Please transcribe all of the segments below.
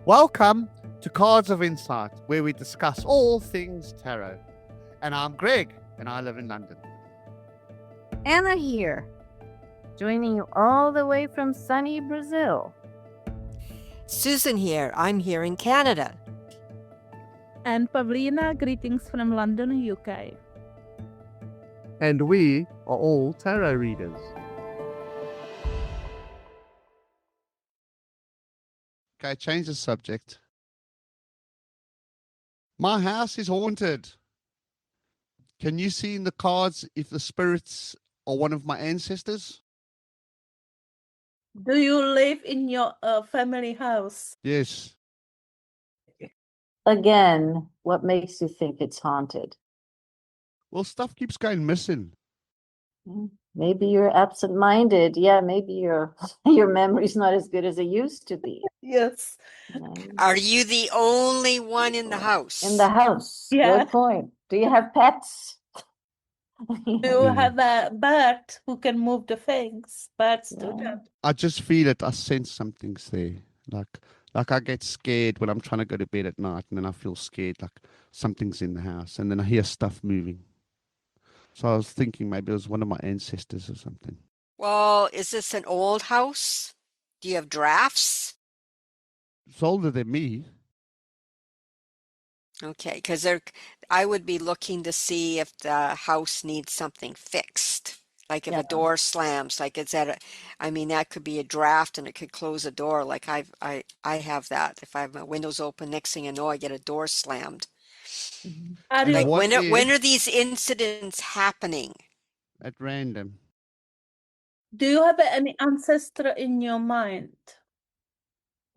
Welcome to Cards of Insight, where we discuss all things tarot. And I'm Greg, and I live in London. Anna here, joining you all the way from sunny Brazil. Susan here. I'm here in Canada. And Pavlina, greetings from London, UK. And we are all tarot readers. Okay, change the subject. My house is haunted. Can you see in the cards if the spirits are one of my ancestors? Do you live in your family house? Yes. Again, what makes you think it's haunted? Well, stuff keeps going missing. Maybe you're absent-minded. Yeah, maybe your memory's not as good as it used to be. Yes. Are you the only one in the house? In the house. Yeah. Good point. Do you have pets? Do you have a bird who can move the things? Birds do that. I just feel it. I sense something's there. Like I get scared when I'm trying to go to bed at night, and then I feel scared, like something's in the house, and then I hear stuff moving. So I was thinking maybe it was one of my ancestors or something. Well, is this an old house? Do you have drafts? It's older than me. Okay, because I would be looking to see if the house needs something fixed. Like if a door slams, like it's that could be a draft and it could close a door. Like I have that. If I have my windows open, next thing I know, I get a door slammed. Like when are these incidents happening? At random. Do you have any ancestor in your mind?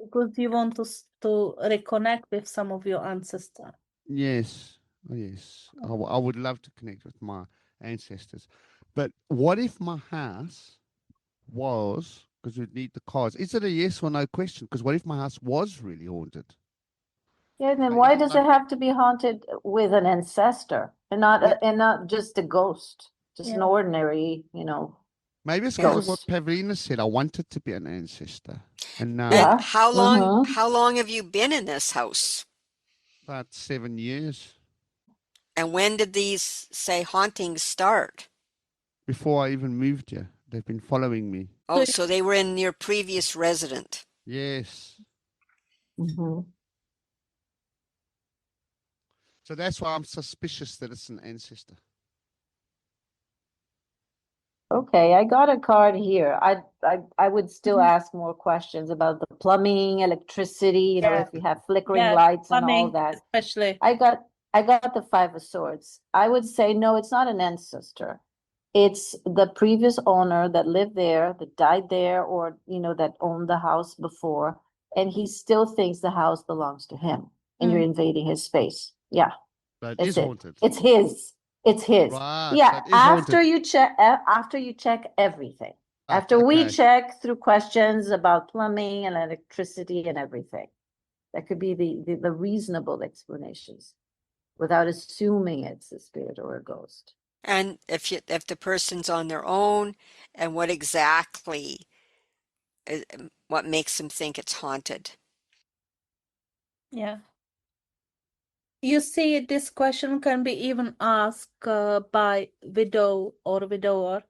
Because you want to reconnect with some of your ancestors. Yes. Oh, yes. I would love to connect with my ancestors. But what if my house was, because we'd need the cards, is it a yes or no question? Because what if my house was really haunted? Yeah, then why does it have to be haunted with an ancestor and not just a ghost, just an ordinary, Maybe it's because of what Pavlina said. I wanted to be an ancestor. And now And how long have you been in this house? About 7 years. And when did these, say, hauntings start? Before I even moved here. They've been following me. Oh, so they were in your previous resident. Yes. So that's why I'm suspicious that it's an ancestor. Okay, I got a card here. I would still ask more questions about the plumbing, electricity, if you have flickering lights and all that. Especially. I got the Five of Swords. I would say no, it's not an ancestor. It's the previous owner that lived there, that died there, or that owned the house before, and he still thinks the house belongs to him, and you're invading his space. Yeah. But it is haunted. It's his. It's his. Right, yeah. After haunted. you check everything. After we check through questions about plumbing and electricity and everything. That could be the reasonable explanations without assuming it's a spirit or a ghost. And if the person's on their own, and what makes them think it's haunted? Yeah. You see, this question can be even asked by widow or widower,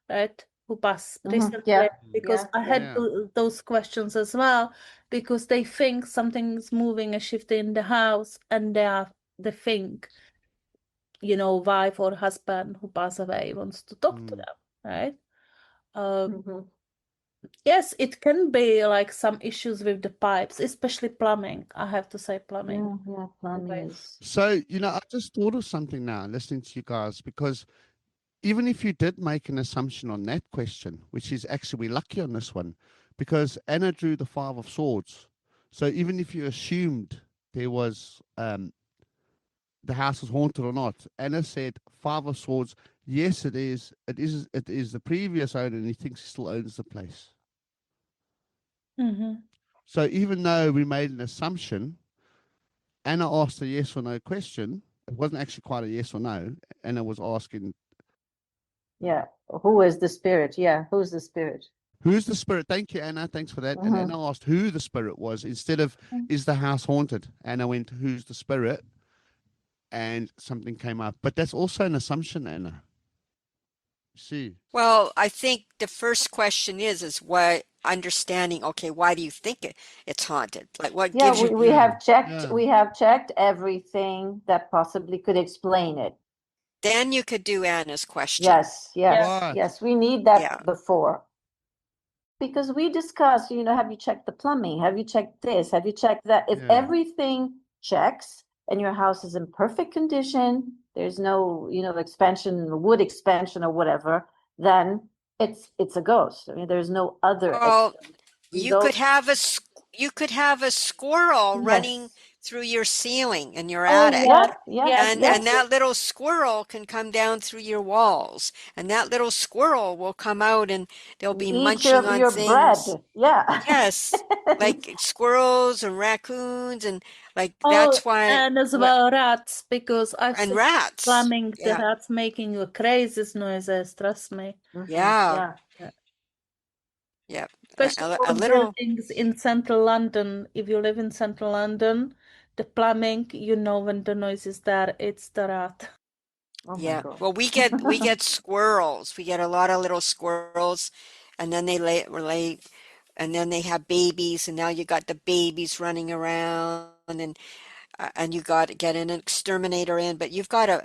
right? Who passed recently. Because I had those questions as well, because they think something's moving, a shift in the house, and they think, wife or husband who passed away wants to talk to them, right? Yes, it can be like some issues with the pipes, especially plumbing. I have to say plumbing. Yeah, plumbing is. So, I just thought of something now listening to you guys, because even if you did make an assumption on that question, which is actually lucky on this one, because Anna drew the Five of Swords. So even if you assumed there was the house was haunted or not, Anna said Five of Swords. Yes, it is. It is the previous owner, and he thinks he still owns the place. So even though we made an assumption, Anna asked a yes or no question. It wasn't actually quite a yes or no. Anna was asking. Yeah. Who is the spirit? Yeah. Who's the spirit? Who's the spirit? Thank you, Anna. Thanks for that. And Anna asked who the spirit was instead of is the house haunted? Anna went, who's the spirit? And something came up. But that's also an assumption, Anna. You see. Well, I think the first question is why understanding, okay, why do you think it's haunted? Like what Yeah, gives you we have checked, Yeah. we have checked everything that possibly could explain it. then you could do Anna's question. Yes, yes, Right. yes, we need that Yeah. before. Because we discussed, have you checked the plumbing? Have you checked this? Have you checked that? If Yeah. everything checks and your house is in perfect condition, there's no, expansion, wood expansion or whatever, then it's a ghost. I mean, there's no other Well, you could ghost. have you could have a squirrel running Yes. through your ceiling in your Oh, attic. Yeah, yes, yeah, yes, And yes. that little squirrel can come down through your walls, and that little squirrel will come out and they'll be Eat munching on your things. bread. Yeah. Yes, like squirrels and raccoons and like Oh, that's why and as well rats, because I've and seen rats. plumbing, the Yeah. rats making the craziest noises, trust me. Yeah. Yeah. Yeah. Especially A for little buildings in central London. If you live in central London, the plumbing, when the noise is there, it's the rat. Oh my yeah. God. Well, we get squirrels. We get a lot of little squirrels and then they lay and then they have babies and now you got the babies running around and you got to get an exterminator in, but you've got to,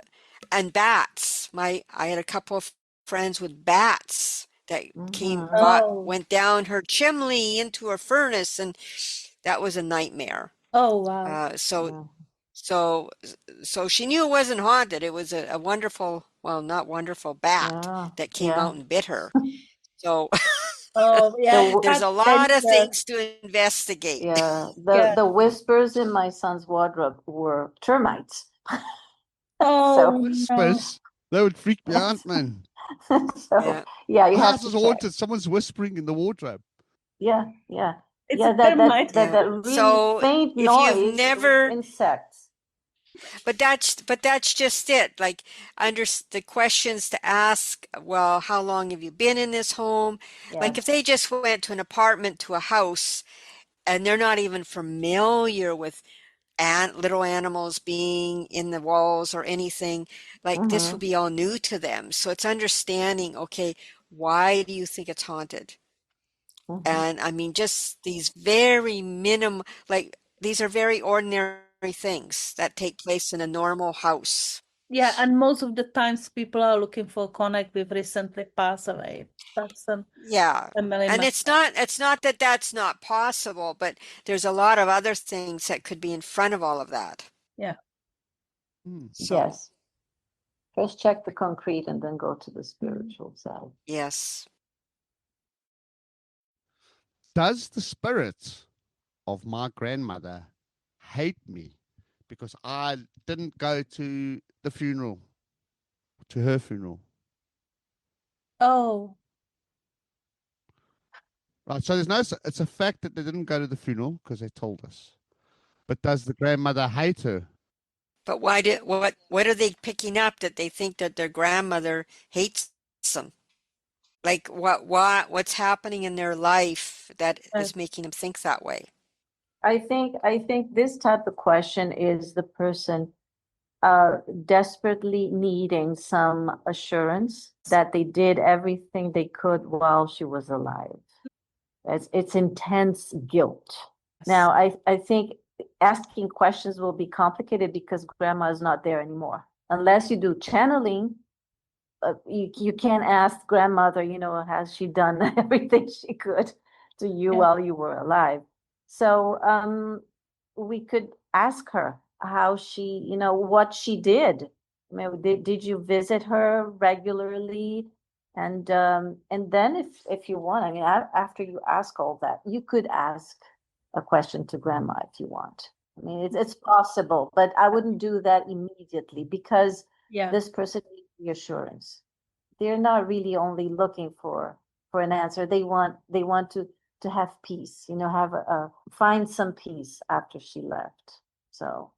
and bats. I had a couple of friends with bats that Oh, went down her chimney into her furnace, and that was a nightmare. oh wow. Uh, so, Yeah. so, so she knew it wasn't haunted. It was a wonderful, well, not wonderful bat Yeah. that came Yeah. out and bit her. So Oh, yeah, The there's that's a lot of dangerous. things to investigate. Yeah, Yeah. the whispers in my son's wardrobe were termites. Oh, So, no. Whispers. That would freak me out, man. so Yeah. yeah, The you have house to is check. haunted. Someone's whispering in the wardrobe. Yeah, yeah, It's yeah. a That termite. that Yeah. really So faint if you've noise is never insects. but that's just it. Like under the questions to ask, well, how long have you been in this home? Yeah. Like if they just went to an apartment to a house and they're not even familiar with little animals being in the walls or anything, like this Mm-hmm. would be all new to them. So it's understanding, okay, why do you think it's haunted? Mm-hmm. And I mean, just these very like these are very ordinary things that take place in a normal house. Yeah, and most of the times people are looking for connect with recently passed away person, Yeah. family And member. it's not that that's not possible, but there's a lot of other things that could be in front of all of that. Yeah. So, Yes. First check the concrete and then go to the Mm. spiritual side. yes. Does the spirit of my grandmother hate me because I didn't go to the funeral, to her funeral? Oh, Right. So it's a fact that they didn't go to the funeral because they told us. But does the grandmother hate her? But what are they picking up that they think that their grandmother hates them? Like what's happening in their life that yes. is making them think that way? I think this type of question is the person desperately needing some assurance that they did everything they could while she was alive. It's intense guilt. Now, I think asking questions will be complicated because grandma is not there anymore. Unless you do channeling, you can't ask grandmother, has she done everything she could to you Yeah. while you were alive? So we could ask her how she, what she did. I mean, did you visit her regularly? And then if you want, I mean, after you ask all that, you could ask a question to grandma if you want. I mean, it's possible, but I wouldn't do that immediately because Yeah. this person needs reassurance. They're not really only looking for an answer. They want to have peace, have find some peace after she left. So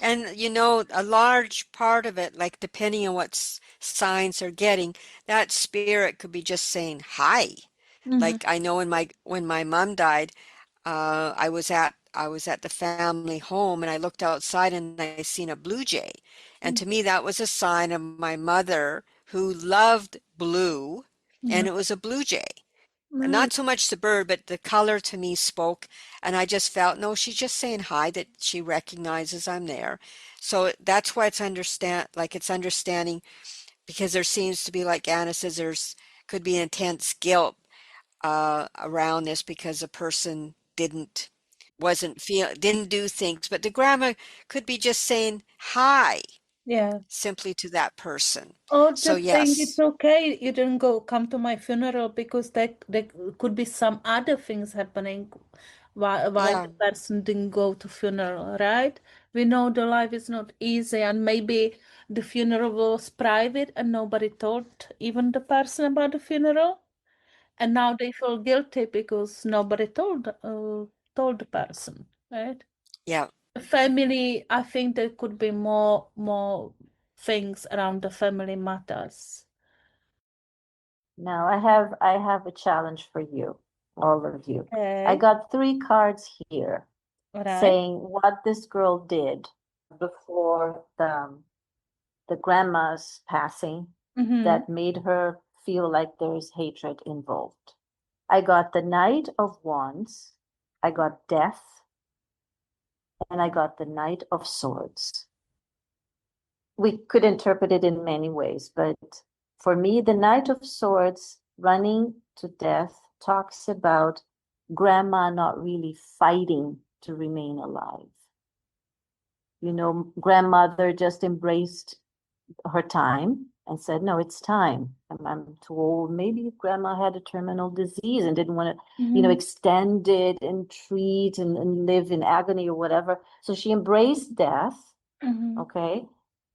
And a large part of it, like depending on what signs they're getting, that spirit could be just saying hi. Like I know when my mom died, I was at the family home and I looked outside and I seen a blue jay. And to me that was a sign of my mother who loved blue, and it was a blue jay. Mm, Not so much the bird, but the color to me spoke, and I just felt, no, she's just saying hi, that she recognizes I'm there. So that's why it's understanding, because there seems to be, like Anna says, there's could be intense guilt around this because a person didn't do things, but the grandma could be just saying hi yeah. simply to that person. Or So just saying it's yes, okay, you didn't come to my funeral because there could be some other things happening why yeah, the person didn't go to funeral, right? We know the life is not easy, and maybe the funeral was private and nobody told even the person about the funeral, and now they feel guilty because nobody told the person, right? yeah. Family, I think there could be more things around the family matters. Now I have a challenge for you, all of you. I Okay, got three cards here all right. saying what this girl did before the grandma's passing Mm-hmm. that made her feel like there's hatred involved. I got the Knight of Wands, I got Death, and I got the Knight of Swords. We could interpret it in many ways, but for me, the Knight of Swords running to death talks about grandma not really fighting to remain alive. You know, grandmother just embraced her time and said, no, it's time. I'm too old. Maybe grandma had a terminal disease and didn't want to, Mm-hmm. extend it and treat and live in agony or whatever. So she embraced death. Mm-hmm. Okay.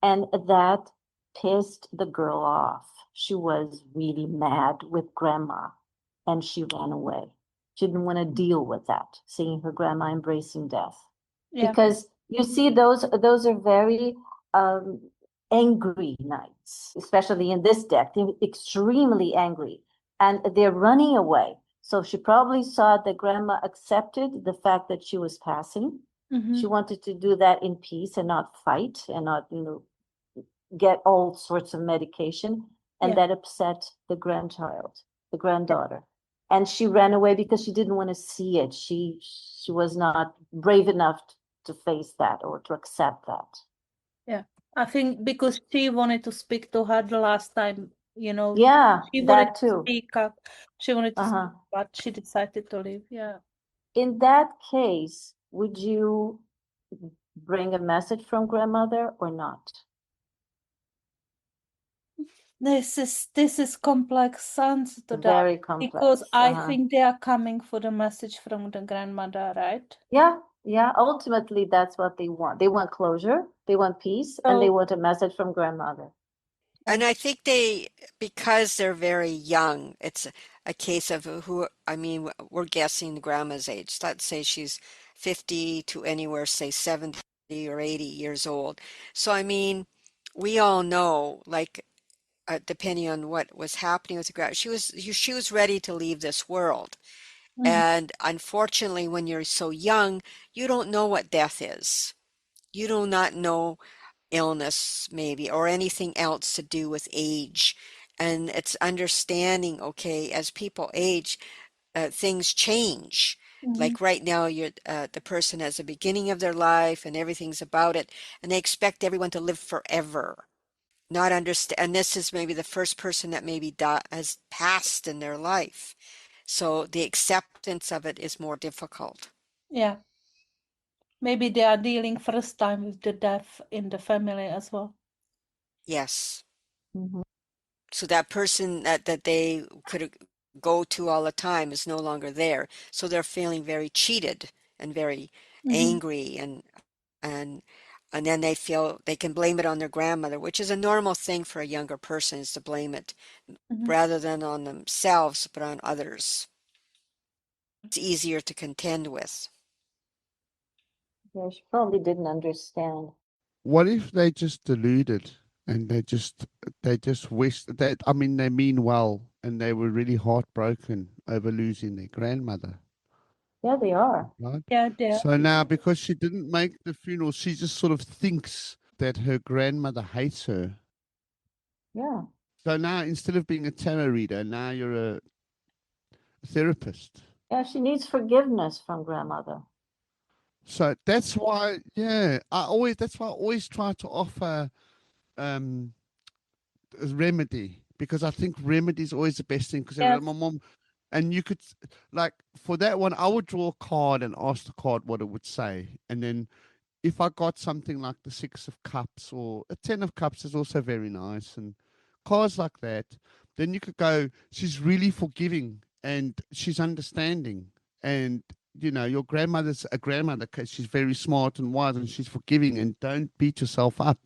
And that pissed the girl off. She was really mad with grandma and she ran away. She didn't want to deal with that, seeing her grandma embracing death. Yeah. Because you see, those are very um, angry knights, especially in this deck. They're extremely angry and they're running away. So she probably saw that grandma accepted the fact that she was passing. Mm-hmm. She wanted to do that in peace and not fight and not, get all sorts of medication. And Yeah. that upset the grandchild, the granddaughter. And she ran away because she didn't want to see it. She was not brave enough to face that or to accept that. Yeah. I think because she wanted to speak to her the last time, Yeah, she wanted that to too. speak up. She wanted to speak, Uh-huh. but she decided to leave. Yeah. In that case, would you bring a message from grandmother or not? This is complex answer to that Very because complex. I Uh-huh. think they are coming for the message from the grandmother, right? Yeah, yeah. Ultimately, that's what they want. They want closure, they want peace, and they So, want a message from grandmother. And I think because they're very young, it's a case of I mean, we're guessing the grandma's age. Let's say she's 50 to anywhere, say 70 or 80 years old. So, I mean, we all know, like, depending on what was happening with the grandma, she was ready to leave this world. mhm, And unfortunately, when you're so young, you don't know what death is. You do not know illness maybe or anything else to do with age, and it's understanding, okay, as people age, things change. mhm, Like right now, you're the person has the beginning of their life and everything's about it, and they expect everyone to live forever, not understand, and this is maybe the first person that maybe has passed in their life, so the acceptance of it is more difficult. yeah. Maybe they are dealing first time with the death in the family as well. Yes. Mhm. So that person that they could go to all the time is no longer there. So they're feeling very cheated and very Mm-hmm. angry, and and then they feel they can blame it on their grandmother, which is a normal thing for a younger person, is to blame it Mm-hmm. rather than on themselves but on others. It's easier to contend with. Yeah, she probably didn't understand. What if they just deluded? And they just wish that, I mean, they mean well, and they were really heartbroken over losing their grandmother. Yeah, they are. Right. Yeah, they are. So now, because she didn't make the funeral, she just sort of thinks that her grandmother hates her. Yeah. So now, instead of being a tarot reader, now you're a therapist. Yeah, she needs forgiveness from grandmother. So that's why, yeah, that's why I always try to offer um a remedy, because I think remedy is always the best thing. Because Yes. my mom, and you could, like, for that one, I would draw a card and ask the card what it would say, and then if I got something like the Six of Cups or a Ten of Cups is also very nice, and cards like that, then you could go, she's really forgiving and she's understanding. And, your grandmother's a grandmother because she's very smart and wise and she's forgiving, and don't beat yourself up.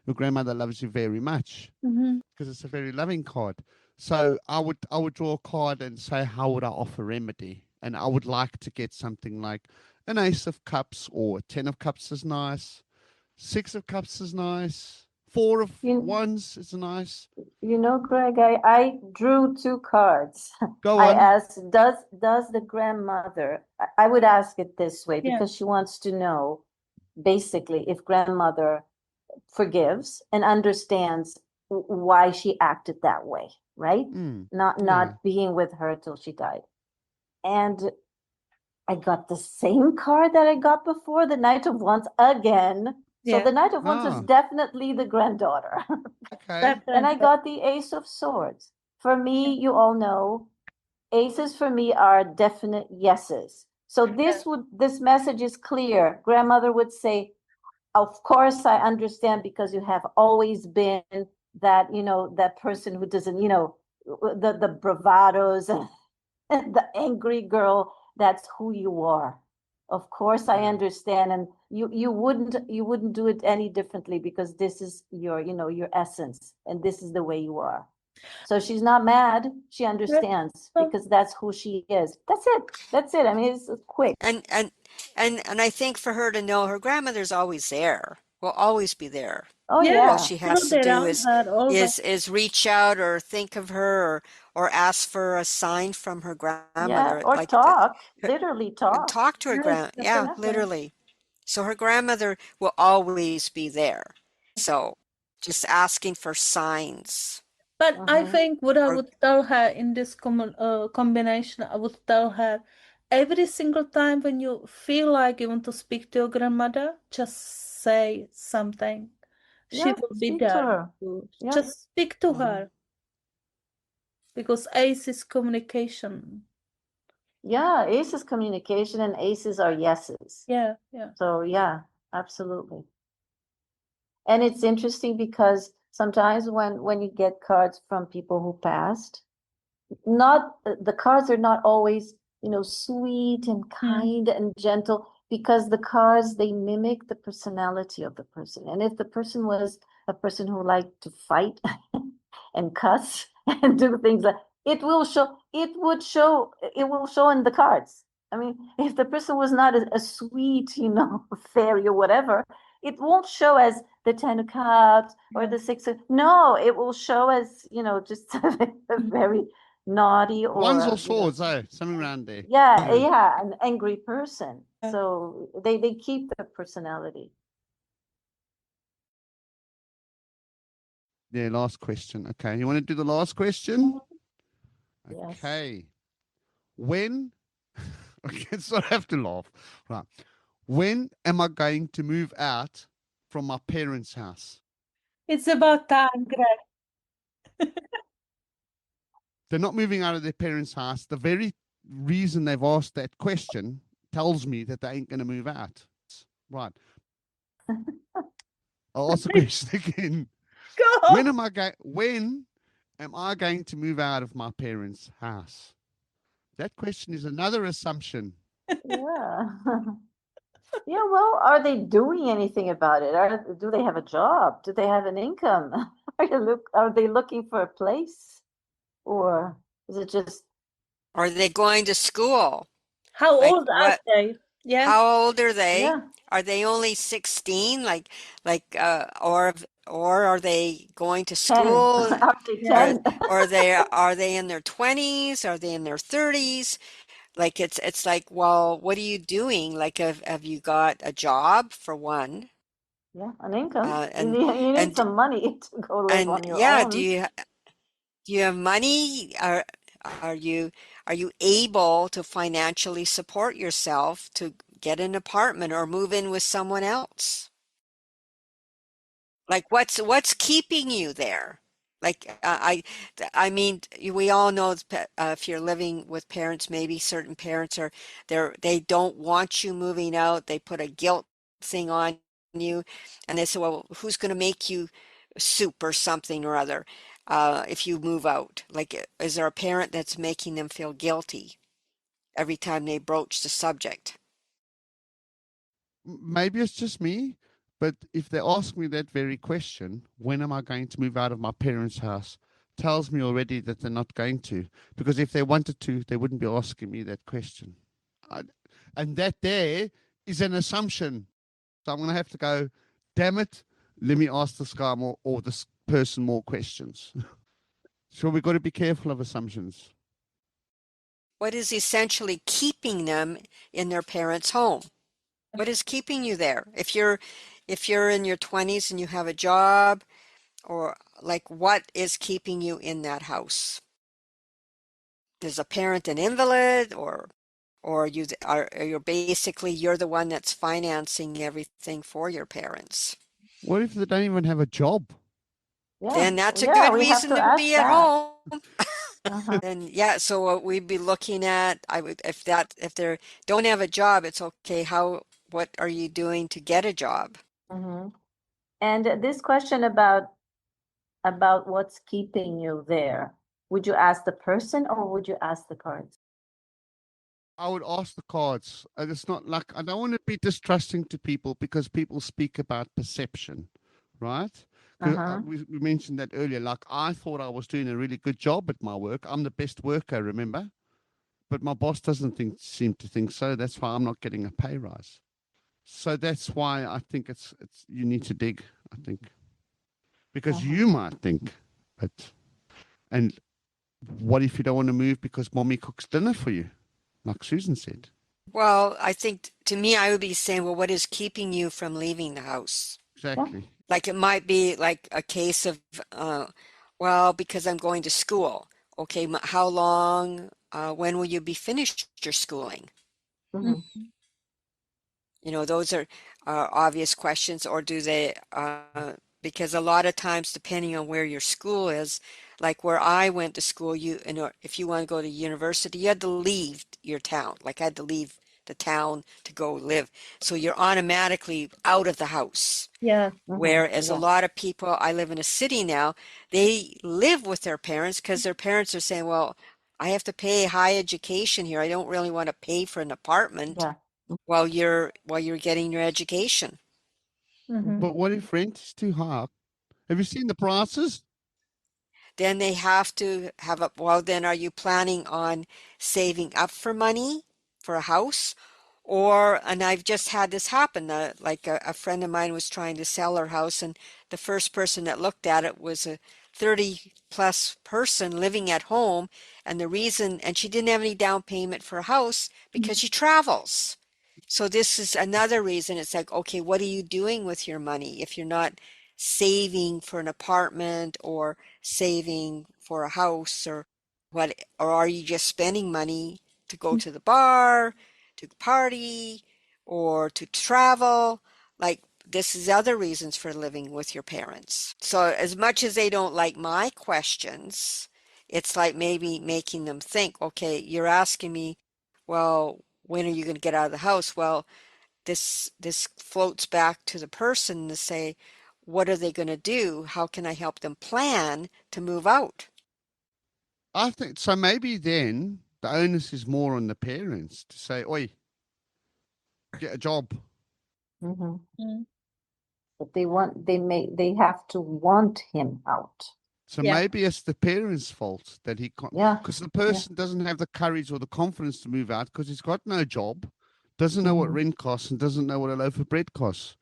Your grandmother loves you very much, because it's a very loving card. So I would draw a card and say, how would I offer remedy? And I would like to get something like an Ace of Cups, or a Ten of Cups is nice. Six of Cups is nice. Four of Wands is nice. Greg, I drew two cards. Go I on. asked, does the grandmother, I would ask it this way Yeah. because she wants to know basically if grandmother forgives and understands why she acted that way, right? Not being with her till she died. And I got the same card that I got before, the Knight of Wands again. So Yeah. the Knight of Wands is definitely the granddaughter. Okay. And I got the Ace of Swords. For me, you all know, aces for me are definite yeses. So this message is clear. Grandmother would say, of course I understand, because you have always been that, that person who doesn't, the bravados and the angry girl. That's who you are. Of course I understand, and you wouldn't do it any differently, because this is your essence, and this is the way you are. So she's not mad. She understands, because that's who she is. That's it. I mean, it's quick. And I think for her to know her grandmother's always there, will always be there. Oh Yeah. yeah. All she has to do is reach out or think of her, or ask for a sign from her grandmother. Yeah, or Like talk, literally talk. talk to her Yes, yeah, definitely. literally. So her grandmother will always be there. So just asking for signs. But I think what I Or would tell her in this combination, I would tell her every single time when you feel like you want to speak to your grandmother, just say something. She Yeah, will be speak to there. her. Yeah. Just speak to her. Because ace is communication. Yeah, ace is communication, and aces are yeses. Yeah, yeah. So yeah, absolutely. And it's interesting because sometimes when you get cards from people who passed, not the cards are not always, sweet and kind and gentle, because the cards, they mimic the personality of the person. And if the person was a person who liked to fight and cuss and do things like, it will show in the cards. I mean, if the person was not a sweet, fairy or whatever, it won't show as the Ten of Cups or the Six of, no, it will show as, just a very naughty, or Wands or Swords, something around there. yeah, an angry person. So they keep their personality. Yeah, last question. Okay, you want to do the last question? Yes. Okay. When okay, so I have to laugh. Right. When am I going to move out from my parents' house? It's about time, Greg. They're not moving out of their parents' house. The very reason they've asked that question tells me that they ain't going to move out. Right. I'll ask the question again. Go. When am I going to move out of my parents' house? That question is another assumption. Yeah. Yeah, well, are they doing anything about it? Do they have a job? Do they have an income? Are they looking for a place? Or is it just, are they going to school? How Like old are they? Yeah. how old are they? yeah. Are they only 16? Or are they going to 10, school? up to Yeah. 10. Or are they in their 20s? Are they in their 30s? Like it's like, well, what are you doing? Like have you got a job for one? Yeah, an income. Uh, You and need and some money to go live and on your yeah, own. do you have money? Are you are you able to financially support yourself to get an apartment or move in with someone else? Like what's keeping you there? Like I mean we all know if you're living with parents, maybe certain parents are they don't want you moving out. They put a guilt thing on you, and they say, well, who's going to make you soup or something or other if you move out? Like, is there a parent that's making them feel guilty every time they broach the subject? Maybe it's just me, but if they ask me that very question, when am I going to move out of my parents' house? Tells me already that they're not going to, because if they wanted to, they wouldn't be asking me that question. I, and that there is an assumption. So I'm going to have to go, damn it, let me ask this guy more or this person more questions. So we've got to be careful of assumptions. What is essentially keeping them in their parents' home? What is keeping you there? If you're in your 20s and you have a job, or like what is keeping you in that house? Is a parent an invalid, or you are you basically you're the one that's financing everything for your parents? What if they don't even have a job? Yeah, Then that's a yeah, good we have reason to to ask be at that. home. Uh-huh. Then yeah, so what we'd be looking at, I would if they don't have a job, it's okay. What are you doing to get a job? Hmm. And this question about what's keeping you there, would you ask the person or would you ask the cards? I would ask the cards. And it's not like I don't want to be distrusting to people because people speak about perception, right? Because Uh-huh. we mentioned that earlier. Like I thought I was doing a really good job at my work. I'm the best worker, remember? But my boss doesn't seem to think so. That's why I'm not getting a pay rise. So that's why I think it's you need to dig. I think because Uh-huh. you might think, but and what if you don't want to move because mommy cooks dinner for you, like Susan said? Well, I think to me, I would be saying, well, what is keeping you from leaving the house? Yeah. Exactly. Like it might be like a case of, well, because I'm going to school. Okay, how long, when will you be finished your schooling? Mhm. You know, those are obvious questions, or do they, because a lot of times, depending on where your school is, like where I went to school, if you want to go to university, you had to leave your town. Like I had to leave the town to go live. So you're automatically out of the house. Yeah. Mhm. Whereas a Yeah. lot of people, I live in a city now, they live with their parents because their parents are saying, well, I have to pay high education here. I don't really want to pay for an apartment Yeah. while you're getting your education. Mm-hmm. But what if rent is too high? Have you seen the prices? Then they have to have a, well, then are you planning on saving up for money for a house? Or, and I've just had this happen, like a friend of mine was trying to sell her house, and the first person that looked at it was a 30 plus person living at home. And the reason, and she didn't have any down payment for a house because she travels. So this is another reason it's like, okay, what are you doing with your money if you're not saving for an apartment or saving for a house or what, or are you just spending money to go to the bar, to party, or to travel? Like this is other reasons for living with your parents. So as much as they don't like my questions, it's like maybe making them think, okay, you're asking me, well, when are you going to get out of the house? Well, this floats back to the person to say, what are they going to do? How can I help them plan to move out? I think so. Maybe then the onus is more on the parents to say, "Oi, get a job." Mhm. Mm. But they have to want him out. So Yeah. maybe it's the parents' fault that he can't, Yeah. because the Yeah. person doesn't have the courage or the confidence to move out because he's got no job, doesn't know what rent costs, and doesn't know what a loaf of bread costs.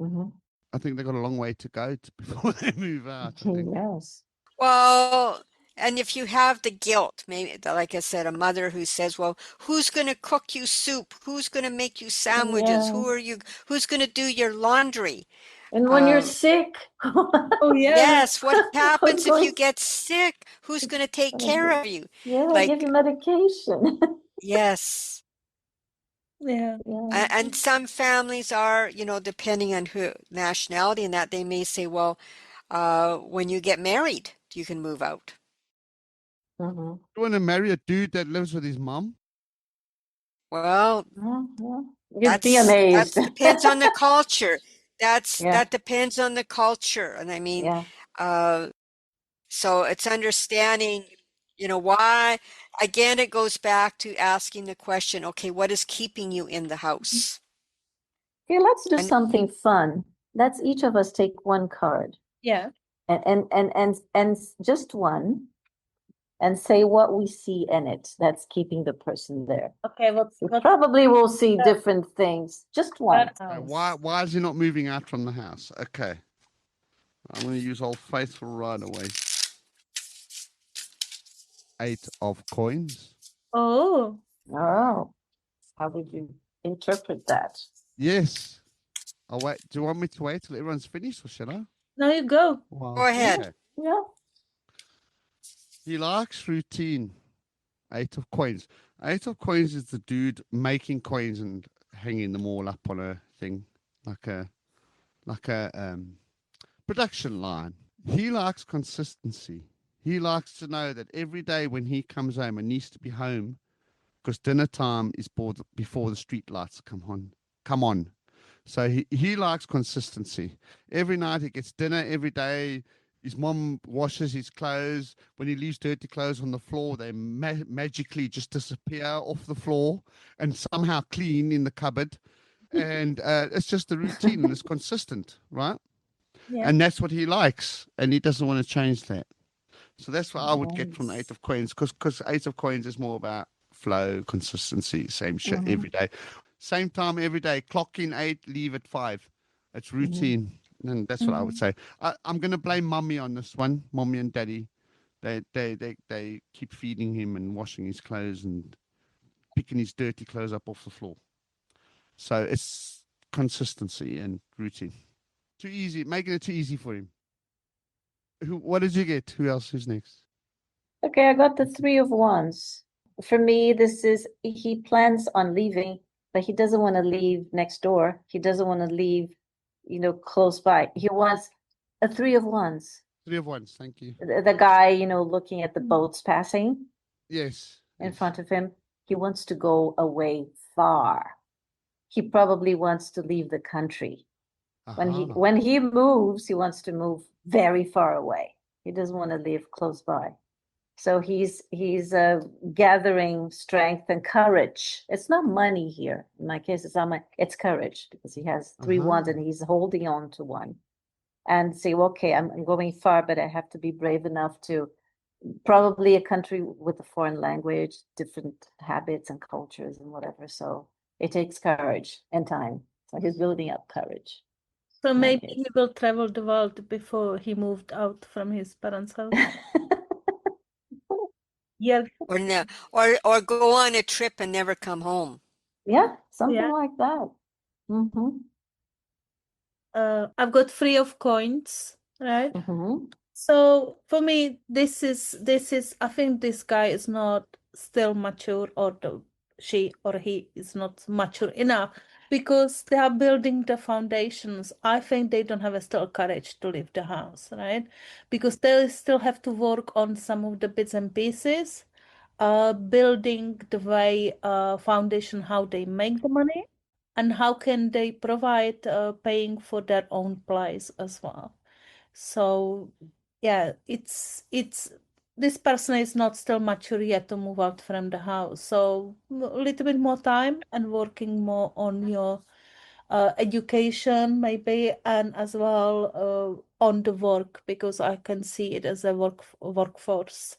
Mm-hmm. I think they've got a long way to go before they move out. I think. Yes. Well, and if you have the guilt, maybe like I said, a mother who says, well, who's going to cook you soup? Who's going to make you sandwiches? Yeah. Who's going to do your laundry? And when you're sick, Oh, yeah. Yes, what happens who's if you going get sick? Who's going to take care of you? give Like, you medication. yes. Yeah. Yeah. And some families are, depending on who nationality and that, they may say, well, when you get married, you can move out. Mm-hmm. You want to marry a dude that lives with his mom? Well, Yeah. You'd be amazed. that depends on the culture. Yeah. That depends on the culture. And I mean, Yeah. so it's understanding, why. Again, it goes back to asking the question, okay, what is keeping you in the house? Okay, let's do And something fun. Let's each of us take one card Yeah. and just one and say what we see in it that's keeping the person there. Okay, We what probably will see different things. Just one. Why is he not moving out from the house? Okay. I'm going to use Old Faithful right away. 8 of coins. Oh, Oh, how would you interpret that? Yes. I'll wait. Do you want me to wait till everyone's finished, or should I? now you go. Well, go ahead. okay. Yeah. He likes routine. 8 of coins. 8 of coins is the dude making coins and hanging them all up on a thing, like a production line. He likes consistency. He likes to know that every day when he comes home and needs to be home, because dinner time is before the street lights come on. So he likes consistency. Every night he gets dinner every day. His mom washes his clothes. When he leaves dirty clothes on the floor, they magically just disappear off the floor and somehow clean in the cupboard. And it's just the routine and it's consistent, right? Yeah. And that's what he likes. And he doesn't want to change that. So that's what I would get from the 8 of coins, because 8 of coins is more about flow, consistency, same shit every day. Same time every day. Clock in 8, leave at 5. It's routine. And that's what I would say. I'm going to blame mommy on this one, mommy and daddy. They keep feeding him and washing his clothes and picking his dirty clothes up off the floor. So it's consistency and routine. Too easy, making it too easy for him. What did you get? Who else is next? Okay, I got the 3 of wands. For me, this is he plans on leaving, but he doesn't want to leave next door. He doesn't want to leave, close by. He wants a 3 of wands. 3 of wands, thank you. The guy, looking at the boats passing Yes. in front of him. He wants to go away far. He probably wants to leave the country. When he moves, he wants to move very far away. He doesn't want to live close by. So he's gathering strength and courage. It's not money here. In my case, it's not money. It's courage, because he has 3 wands and he's holding on to one. And say, well, okay, I'm going far, but I have to be brave enough to probably a country with a foreign language, different habits and cultures and whatever. So it takes courage and time. So he's building up courage. So maybe he will travel the world before he moved out from his parents' house. Yeah. Or go on a trip and never come home. Yeah, something like that. I've got 3 of coins, right? So for me, this is I think this guy is not still mature, or she or he is not mature enough, because they are building the foundations. I think they don't have still courage to leave the house, right? Because they still have to work on some of the bits and pieces, building the way foundation, how they make the money, and how can they provide paying for their own place as well. So yeah, it's this person is not still mature yet to move out from the house. So a little bit more time and working more on your education maybe, and as well on the work, because I can see it as a workforce,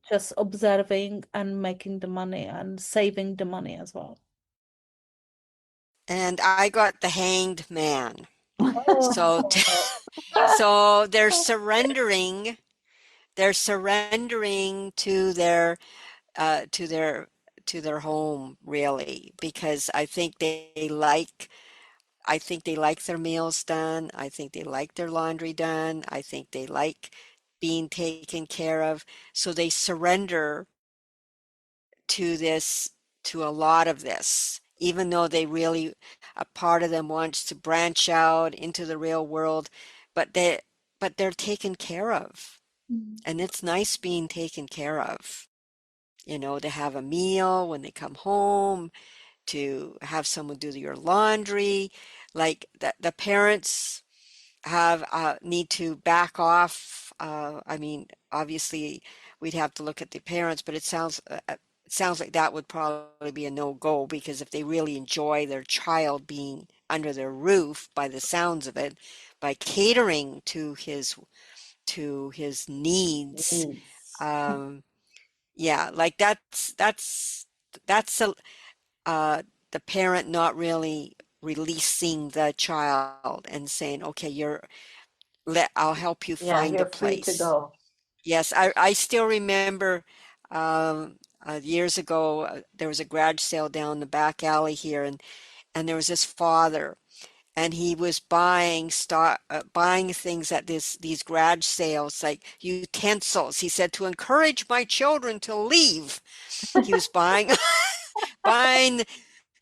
just observing and making the money and saving the money as well. and I got the Hanged Man. So Oh, so they're surrendering to their home really because I think they like their meals done. I think they like their laundry done. I think they like being taken care of. So they surrender to this, to a lot of this, even though a part of them wants to branch out into the real world, but they're taken care of. And it's nice being taken care of, to have a meal when they come home, to have someone do your laundry, like the parents have need to back off. I mean, obviously, we'd have to look at the parents, but it sounds like that would probably be a no-go because if they really enjoy their child being under their roof, by the sounds of it, by catering to his needs, Needs. um, yeah, like that's the parent not really releasing the child and saying, okay, I'll help you Yeah, find a you're free to place. go. Yes, I still remember years ago, there was a garage sale down the back alley here, and there was this father, and he was buying things at these garage sales, like utensils. He said, to encourage my children to leave. He was buying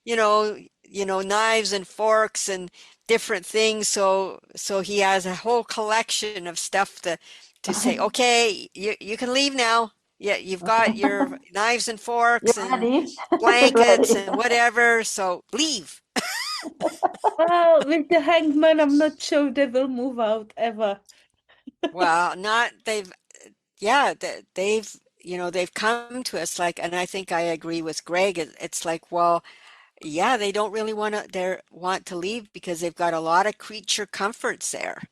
knives and forks and different things. So he has a whole collection of stuff to say, okay, you can leave now. Yeah, you've got your knives and You're forks and ready. blankets Ready. and whatever. So leave. well, with the hangman, I'm not sure they will move out ever. Well, not they've yeah, they've come to us like, and I think I agree with Greg. It's like, well, yeah, they don't really want to leave because they've got a lot of creature comforts there.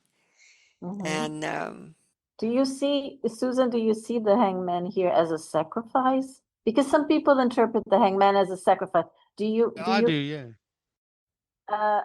Mhm. And Do you see, Susan, do you see the hangman here as a sacrifice? Because some people interpret the hangman as a sacrifice. Do you, do I do, you, yeah. uh,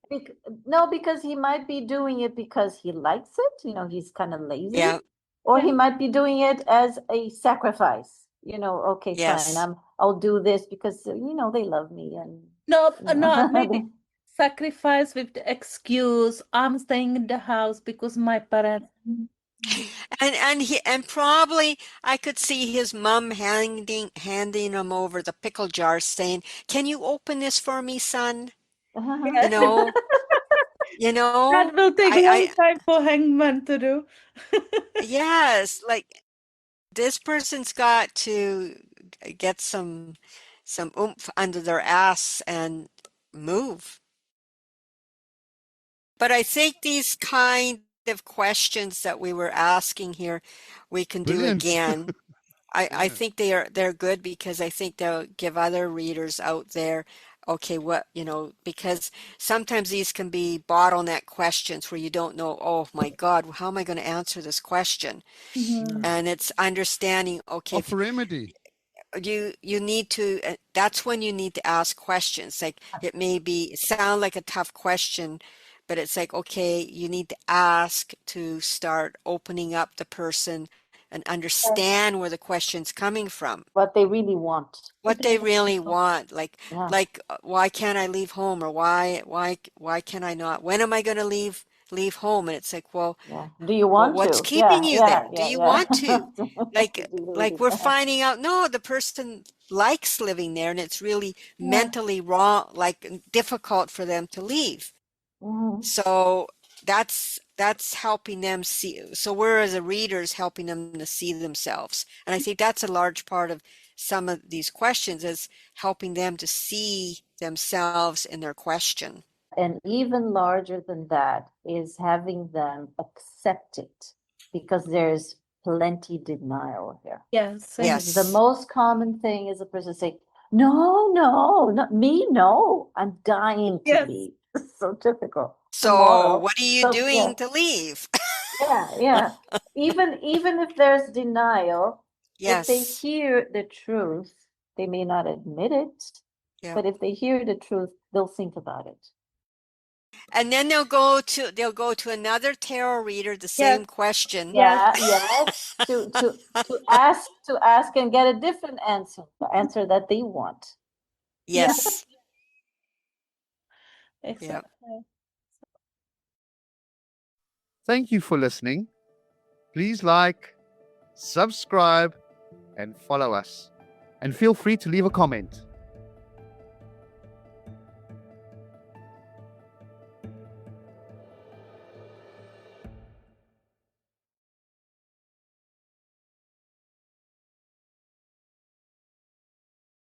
bec no, because he might be doing it because he likes it, he's kind of lazy, yeah, or Yeah. he might be doing it as a sacrifice. Okay, fine, yes. I'll do this because, they love me and, No, you no, know, maybe sacrifice with the excuse, I'm staying in the house because my parents. And probably I could see his mom handing him over the pickle jar saying, "Can you open this for me, son?" You Yeah. know, you know, That will take a long I time for hangman to do. yes, like this person's got to get some oomph under their ass and move. But I think these kind of questions that we were asking here, we can do Brilliant. again. I Yeah. think they're good because I think they'll give other readers out there, okay, because sometimes these can be bottleneck questions where you don't know, oh my God, how am I going to answer this question? Yeah. Mhm. And it's understanding, okay, if Offer remedy. you need to that's when you need to ask questions. Like it may be sound like a tough question, but it's like, okay, you need to ask to start opening up the person and understand where the question's coming from, what they really want. what they really want. like Yeah, like why can't I leave home, or why can I not, when am I going to leave home? And it's like, well, yeah. Do you well, want what's to? keeping Yeah, you yeah, there? Do yeah, you yeah. want to? Do Like, you like really? we're Yeah, finding out, no, the person likes living there and it's really yeah. mentally wrong, like difficult for them to leave. Mhm. So that's helping them see. So we're as a readers helping them to see themselves. And I think that's a large part of some of these questions is helping them to see themselves in their question. And even larger than that is having them accept it because there's plenty denial here. Yes, This and is the Yes. most common thing is a person say, no, no, not me, no, I'm dying to yes, leave. So typical. So Tomorrow. what are you So yeah, doing to leave? yeah, yeah. Even if there's denial, if they Yes. hear the truth, they may not admit it, Yeah. but if they hear the truth, they'll think about it. And then they'll go to another tarot reader, the same question. Yeah, yes, to ask and get a different answer, the answer that they want. Yes. Exactly. Thank you for listening. Please like, subscribe, and follow us. And feel free to leave a comment.